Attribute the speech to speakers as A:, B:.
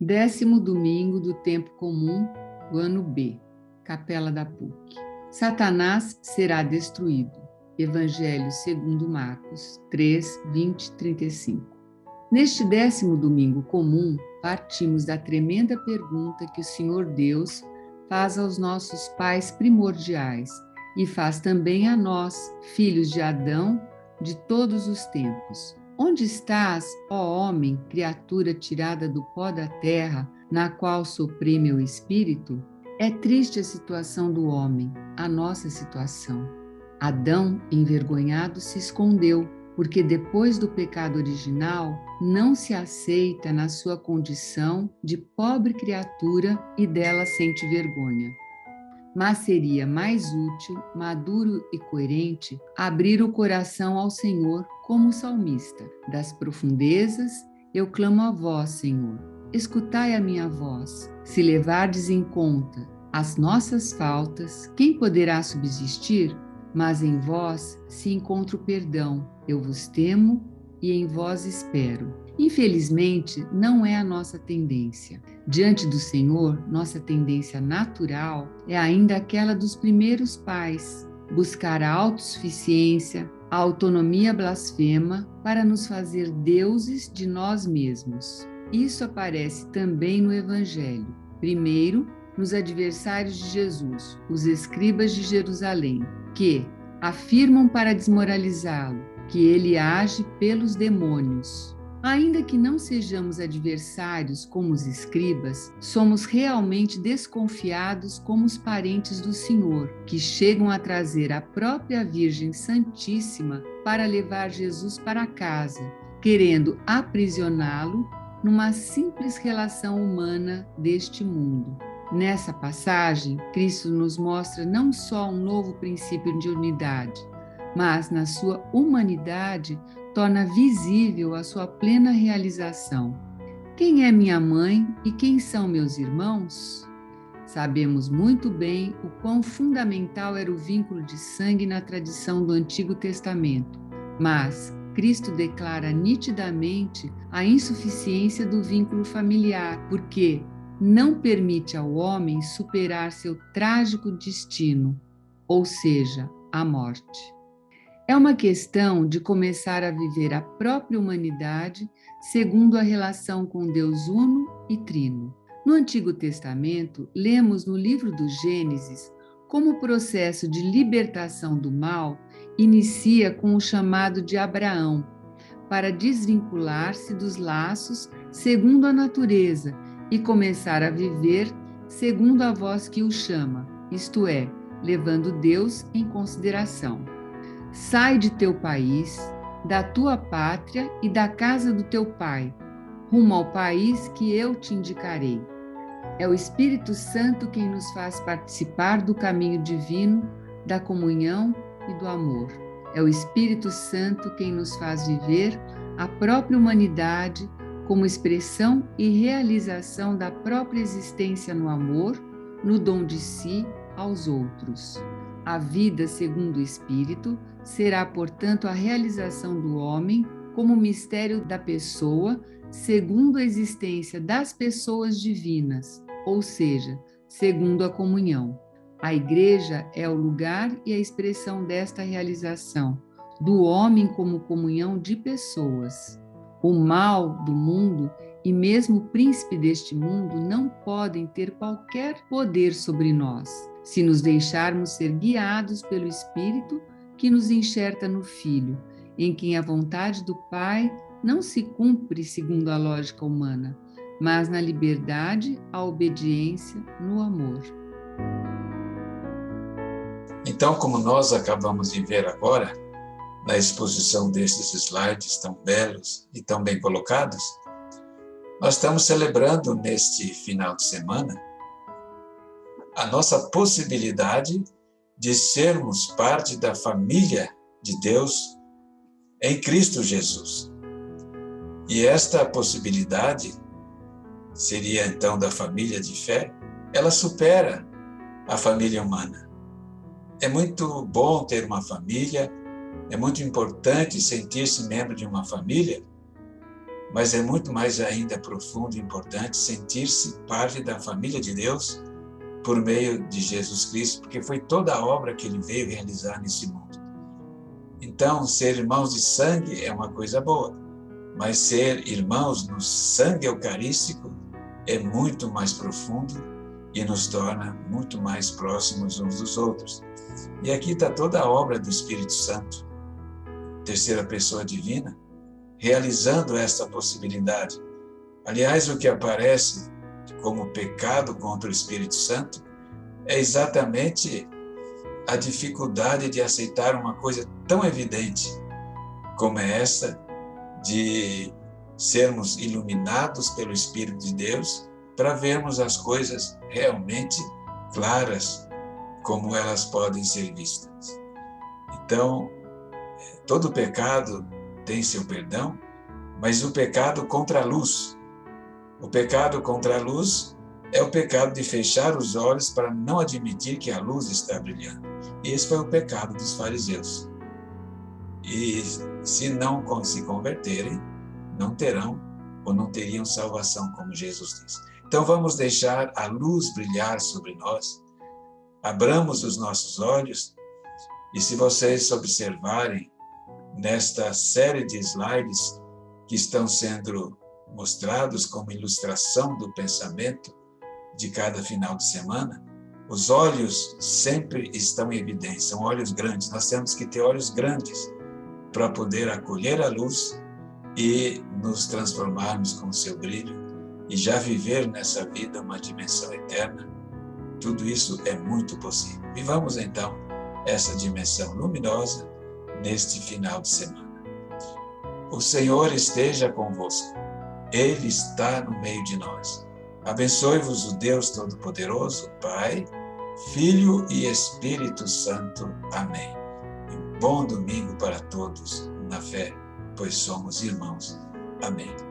A: 10º domingo do tempo comum do ano B, Capela da PUC. Satanás será destruído. Evangelho segundo Marcos 3, 20, 35. Neste 10º domingo comum, partimos da tremenda pergunta que o Senhor Deus faz aos nossos pais primordiais e faz também a nós, filhos de Adão, de todos os tempos. Onde estás, ó homem, criatura tirada do pó da terra, na qual soprei meu espírito? É triste a situação do homem, a nossa situação. Adão, envergonhado, se escondeu, porque depois do pecado original, não se aceita na sua condição de pobre criatura e dela sente vergonha. Mas seria mais útil, maduro e coerente abrir o coração ao Senhor como salmista. Das profundezas eu clamo a vós, Senhor. Escutai a minha voz. Se levardes em conta as nossas faltas, quem poderá subsistir? Mas em vós se encontra o perdão. Eu vos temo e em vós espero. Infelizmente, não é a nossa tendência. Diante do Senhor, nossa tendência natural é ainda aquela dos primeiros pais, buscar a autossuficiência, a autonomia blasfema para nos fazer deuses de nós mesmos. Isso aparece também no Evangelho. Primeiro, nos adversários de Jesus, os escribas de Jerusalém, que afirmam para desmoralizá-lo que ele age pelos demônios. Ainda que não sejamos adversários como os escribas, somos realmente desconfiados como os parentes do Senhor, que chegam a trazer a própria Virgem Santíssima para levar Jesus para casa, querendo aprisioná-lo numa simples relação humana deste mundo. Nessa passagem, Cristo nos mostra não só um novo princípio de unidade, mas na sua humanidade torna visível a sua plena realização. Quem é minha mãe e quem são meus irmãos? Sabemos muito bem o quão fundamental era o vínculo de sangue na tradição do Antigo Testamento, mas Cristo declara nitidamente a insuficiência do vínculo familiar, porque não permite ao homem superar seu trágico destino, ou seja, a morte. É uma questão de começar a viver a própria humanidade segundo a relação com Deus Uno e Trino. No Antigo Testamento, lemos no livro do Gênesis como o processo de libertação do mal inicia com o chamado de Abraão para desvincular-se dos laços segundo a natureza e começar a viver segundo a voz que o chama, isto é, levando Deus em consideração. Sai de teu país, da tua pátria e da casa do teu pai, rumo ao país que eu te indicarei. É o Espírito Santo quem nos faz participar do caminho divino, da comunhão e do amor. É o Espírito Santo quem nos faz viver a própria humanidade como expressão e realização da própria existência no amor, no dom de si aos outros. A vida segundo o Espírito será, portanto, a realização do homem como mistério da pessoa segundo a existência das pessoas divinas, ou seja, segundo a comunhão. A Igreja é o lugar e a expressão desta realização, do homem como comunhão de pessoas. O mal do mundo e mesmo o príncipe deste mundo não podem ter qualquer poder sobre nós, se nos deixarmos ser guiados pelo Espírito que nos enxerta no Filho, em quem a vontade do Pai não se cumpre segundo a lógica humana, mas na liberdade, a obediência, no amor.
B: Então, como nós acabamos de ver agora, na exposição desses slides tão belos e tão bem colocados, nós estamos celebrando neste final de semana a nossa possibilidade de sermos parte da família de Deus em Cristo Jesus. E esta possibilidade seria então da família de fé, ela supera a família humana. É muito bom ter uma família, é muito importante sentir-se membro de uma família, mas é muito mais ainda profundo e importante sentir-se parte da família de Deus por meio de Jesus Cristo, porque foi toda a obra que ele veio realizar nesse mundo. Então, ser irmãos de sangue é uma coisa boa, mas ser irmãos no sangue eucarístico é muito mais profundo e nos torna muito mais próximos uns dos outros. E aqui está toda a obra do Espírito Santo, terceira pessoa divina, realizando esta possibilidade. Aliás, o que aparece como pecado contra o Espírito Santo é exatamente a dificuldade de aceitar uma coisa tão evidente como é esta, de sermos iluminados pelo Espírito de Deus para vermos as coisas realmente claras, como elas podem ser vistas. Então, todo pecado tem seu perdão, mas o pecado contra a luz. O pecado contra a luz é o pecado de fechar os olhos para não admitir que a luz está brilhando. E esse foi o pecado dos fariseus. E se não se converterem, não terão ou não teriam salvação, como Jesus diz. Então vamos deixar a luz brilhar sobre nós, abramos os nossos olhos, e se vocês observarem nesta série de slides que estão sendo mostrados como ilustração do pensamento de cada final de semana, os olhos sempre estão em evidência, são olhos grandes. Nós temos que ter olhos grandes para poder acolher a luz e nos transformarmos com o seu brilho e já viver nessa vida uma dimensão eterna. Tudo isso é muito possível. Vivamos então essa dimensão luminosa neste final de semana. O Senhor esteja convosco. Ele está no meio de nós. Abençoe-vos o Deus Todo-Poderoso, Pai, Filho e Espírito Santo. Amém. E um bom domingo para todos na fé, pois somos irmãos. Amém.